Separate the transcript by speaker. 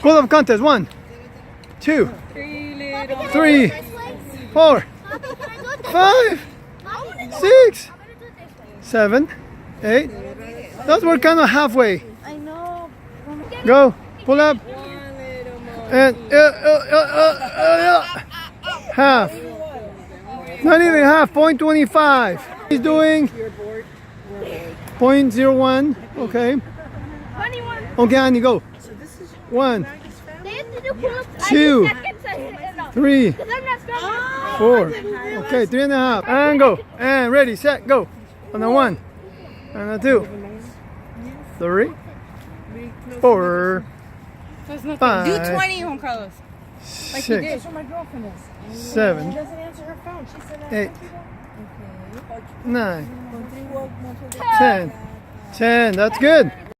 Speaker 1: Pull-up contest. 1, 2, 3, 4, 5, 6, 7, 8. Those were kind of halfway.
Speaker 2: I know.
Speaker 1: Go. Pull up. And half. Not even half. 0.25. He's doing 0.01. Okay.
Speaker 2: 21.
Speaker 1: Okay, Annie, go. 1,
Speaker 2: They have to do pull-ups
Speaker 1: 2, 3,
Speaker 2: 'cause I'm not strong.
Speaker 1: 4. Okay, 3.5. And go. And ready, set, go. On the 1. And the 2. 3. 4. 5.
Speaker 3: Do 20, Juan Carlos. Like you
Speaker 1: 6.
Speaker 3: did.
Speaker 4: Where my girlfriend is.
Speaker 1: 7.
Speaker 4: She doesn't answer her phone. She said
Speaker 1: 8.
Speaker 4: okay.
Speaker 1: 9. 10. 10. That's good.